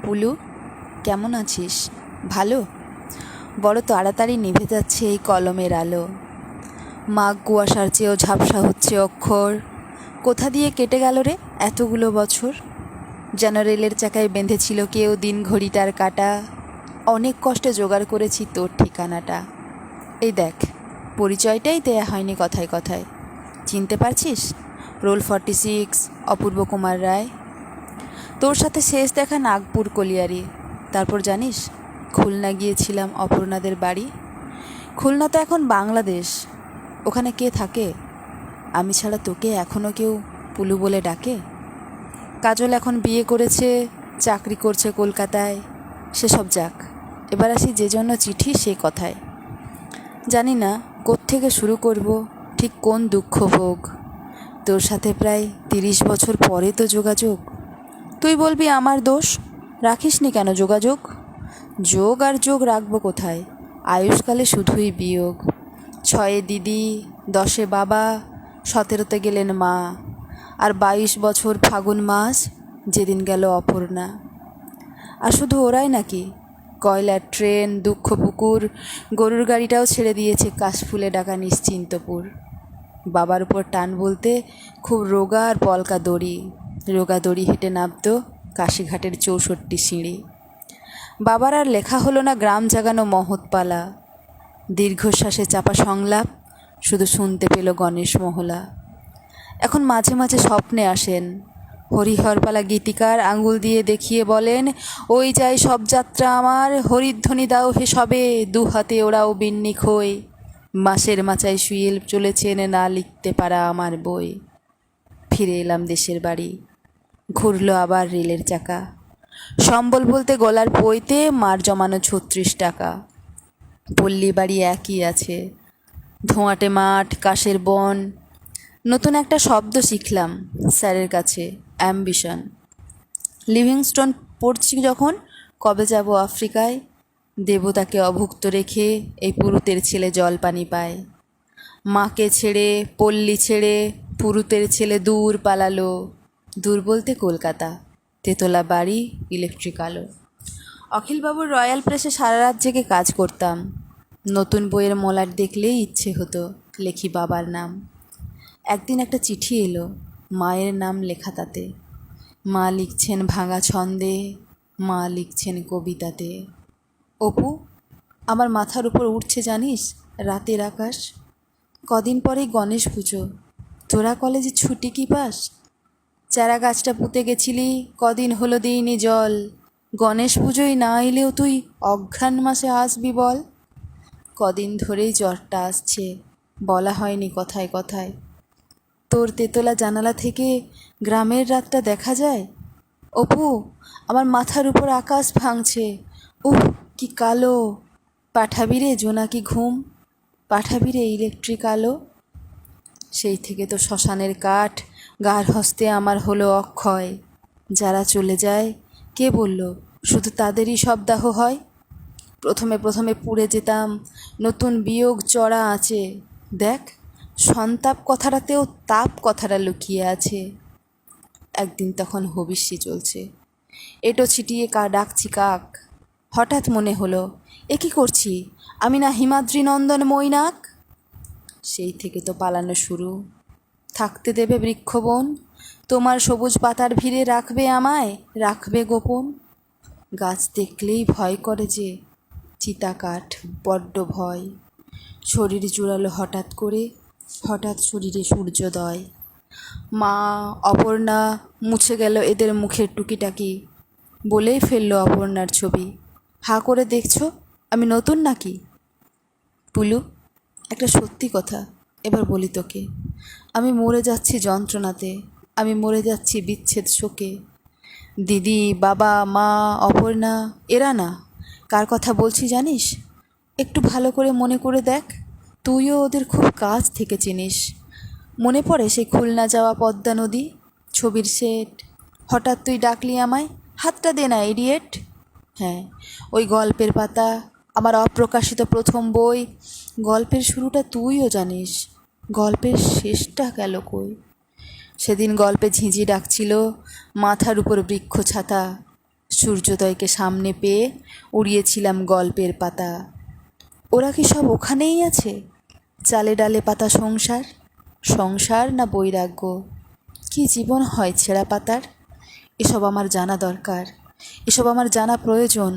পুলু, কেমন আছিস? ভালো? বড় তাড়াতাড়ি নিভে যাচ্ছে এই কলমের আলো। মাঘ কুয়াশার চেয়েও ঝাপসা হচ্ছে অক্ষর। কোথা দিয়ে কেটে গেল রে এতগুলো বছর? যেন রেলের চাকায় বেঁধেছিল কেউ দিন ঘড়িটার কাটা। অনেক কষ্টে জোগাড় করেছি তোর ঠিকানাটা। এই দেখ, পরিচয়টাই দেয়া হয়নি কথায় কথায়। চিনতে পারছিস? রোল 46, অপূর্ব কুমার রায়। তোর সাথে শেষ দেখা নাগপুর কলিয়ারি। তারপর জানিস, খুলনা গিয়েছিলাম অপর্ণাদের বাড়ি। খুলনা তো এখন বাংলাদেশ। ওখানে কে থাকে? আমি ছাড়া তোকে এখনও কেউ পুলু বলে ডাকে? কাজল এখন বিয়ে করেছে, চাকরি করছে কলকাতায়। সেসব যাক, এবার আসি যে জন্য চিঠি সে কথায়। জানি না কোত্থেকে শুরু করব, ঠিক কোন দুঃখ ভোগ। তোর সাথে প্রায় 30 বছর পরে তো যোগাযোগ। তুই বলবি আমার দোষ, রাখিসনি কেন যোগাযোগ? যোগ আর যোগ রাখবো কোথায়? আয়ুষ্কালে শুধুই বিয়োগ। 6-এ দিদি, 10-এ বাবা, 17-তে গেলেন মা, আর 22 বছর ফাগুন মাস যেদিন গেল অপর্ণা। আর শুধু ওরাই নাকি, কয়লার ট্রেন, দুঃখ পুকুর, গরুর গাড়িটাও ছেড়ে দিয়েছে কাশফুলে ডাকা নিশ্চিন্তপুর। বাবার উপর টান বলতে খুব রোগা আর পলকা দড়ি। রোগা দড়ি হেঁটে নামত কাশীঘাটের 64 সিঁড়ি। বাবার আর লেখা হলো না গ্রাম জাগানো মহৎপালা। দীর্ঘশ্বাসে চাপা সংলাপ শুধু শুনতে পেল গণেশ মহলা। এখন মাঝে মাঝে স্বপ্নে আসেন হরিহরপালা গীতিকার, আঙুল দিয়ে দেখিয়ে বলেন, ওই যাই সব যাত্রা আমার, হরিধ্বনি দাও হে সবে, দু হাতে ওরাও বিন্নি খই। মাসের মাচায় শুয়ে চলেছেন না লিখতে পারা আমার বই। ফিরে এলাম দেশের বাড়ি, ঘুরল আবার রেলের চাকা। সম্বল বলতে গলার পইতে মার জমানো 36 টাকা। পল্লী বাড়ি একই আছে, ধোঁয়াটে মাঠ, কাশের বন। নতুন একটা শব্দ শিখলাম স্যারের কাছে, অ্যাম্বিশন। লিভিংস্টোন পড়ছি যখন, কবে যাব আফ্রিকায়, দেবতাকে অভুক্ত রেখে এই পুরুতের ছেলে জল পানি পায়। মাকে ছেড়ে, পল্লী ছেড়ে, পুরুতের ছেলে দূর পালালো। দূর বলতে কলকাতা, তেতলা বাড়ি, ইলেকট্রিক আলো। অখিলবাবুর রয়্যাল প্রেসে সারা রাত জেগে কাজ করতাম। নতুন বইয়ের মলাট দেখলেই ইচ্ছে হতো লেখি বাবার নাম। একদিন একটা চিঠি এলো, মায়ের নাম লেখা তাতে। মা লিখছেন ভাঙা ছন্দে, মা লিখছেন কবিতাতে। অপু, আমার মাথার উপর উঠছে জানিস রাতের আকাশ। কদিন পরেই গণেশ পুজো, তোরা কলেজে ছুটি কি পাস? চারা গাছটা পুঁতে গেছিলি, কদিন হলো দিইনি জল। গণেশ পুজোয় না এলেও তুই অঘ্রাণ মাসে আসবি বল। কদিন ধরেই জ্বরটা আসছে, বলা হয়নি কথায় কথায়। তোর তেতলা জানালা থেকে গ্রামের রাতটা দেখা যায়। অপু, আমার মাথার উপর আকাশ ভাঙছে, উহ কি কালো। পাঠাবি রে জোনাকি ঘুম, পাঠাবি রে ইলেকট্রিক আলো। সেই থেকে তো শ্মশানের কাঠ গার হস্তে আমার হলো অক্ষয়। যারা চলে যায়, কে বলল শুধু তাদেরই সব দাহ হয়? প্রথমে প্রথমে পুড়ে যেতাম, নতুন বিয়োগ চড়া আছে। দেখ, সন্তাপ কথাটাতেও তাপ কথাটা লুকিয়ে আছে। একদিন তখন হবিষ্যি চলছে, এটো ছিটিয়ে ডাকছি কাক। হঠাৎ মনে হলো, এ কী করছি, আমি না হিমাদ্রি নন্দন মৈনাক? সেই থেকে তো পালানো শুরু। থাকতে দেবে বৃক্ষবন, তোমার সবুজ পাতার ভিড়ে রাখবে আমায়, রাখবে গোপন। গাছ দেখলেই ভয় করে যে, চিতা কাঠ বড্ড ভয়। শরীর জুড়ালো হঠাৎ করে, হঠাৎ শরীরে সূর্যোদয়। মা, অপর্ণা মুছে গেল এদের মুখের টুকিটাকি। বলেই ফেললো অপর্ণার ছবি, হা করে দেখছো আমি নতুন নাকি? পুলু, একটা সত্যি কথা এবার বলি তোকে। আমি মরে যাচ্ছি যন্ত্রণাতে, আমি মরে যাচ্ছি বিচ্ছেদ শোকে। দিদি, বাবা, মা, অপর্ণা, এরা না, কার কথা বলছি জানিস? একটু ভালো করে মনে করে দেখ, তুইও ওদের খুব কাছ থেকে চিনিস। মনে পড়ে সেই খুলনা যাওয়া পদ্মা নদী, ছবির সেট। হঠাৎ তুই ডাকলি আমায়, হাতটা দে না ইডিয়েট। হ্যাঁ, ওই গল্পের পাতা, আমার অপ্রকাশিত প্রথম বই। গল্পের শুরুটা তুইও জানিস, গল্পের শেষটা গেল কই? সেদিন গল্পে ঝিঁঝি ডাকছিল, মাথার উপর বৃক্ষ ছাতা। সূর্যোদয়কে সামনে পেয়ে উড়িয়েছিলাম গল্পের পাতা। ওরা কি সব ওখানেই আছে? চালে ডালে পাতা সংসার, সংসার না বৈরাগ্য? কি জীবন হয় ছেঁড়া পাতার? এসব আমার জানা দরকার, এসব আমার জানা প্রয়োজন।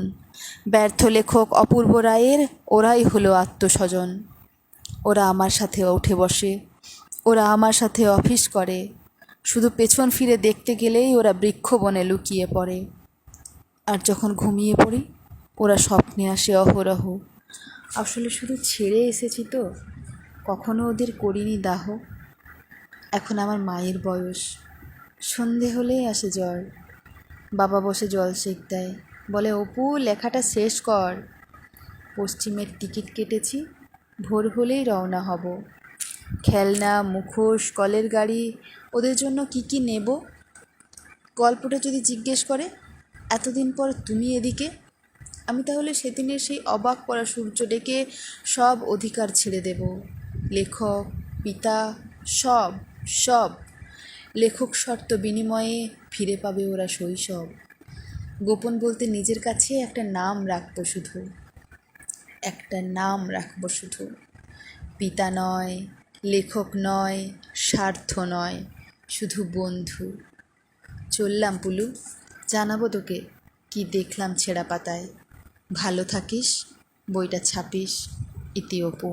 ব্যর্থ লেখক অপূর্ব রায়ের ওরাই হলো আত্মস্বজন। ওরা আমার সাথে উঠে বসে, ওরা আমার সাথে অফিস করে, শুধু পেছন ফিরে দেখতে গেলেই ওরা বৃক্ষবনে লুকিয়ে পড়ে। আর যখন ঘুমিয়ে পড়ি ওরা স্বপ্নে আসে অহরহ। আসলে শুধু ছেড়ে এসেছি তো, কখনো ওদের করিনি দাহ। এখন আমার মায়ের বয়স, সন্ধে হলেই আসে জ্বর। বাবা বসে জল সেঁক দেয়, বলে অপু লেখাটা শেষ কর। পশ্চিমের টিকিট কেটেছি, ভোর হলেই রওনা হব। খেলনা, মুখোশ, কলের গাড়ি, ওদের জন্য কি কি নেব? গল্পটা যদি জিজ্ঞেস করে এতদিন পর তুমি এদিকে, আমি তাহলে সেদিনের সেই অবাক করা সূর্য ডেকে সব অধিকার ছেড়ে দেব। লেখক, পিতা, সব সব। লেখক শর্ত বিনিময়ে ফিরে পাবে ওরা শৈশব। গোপন বলতে নিজের কাছে একটা নাম রাখবো শুধু, একটা নাম রাখবো শুধু। পিতা নয়, লেখক নয়, স্বার্থ নয়, শুধু বন্ধু। চললাম পুলু, জানাবো তোকে কি দেখলাম ছেঁড়া পাতায়। ভালো থাকিস, বইটা ছাপিস। ইতি অপু।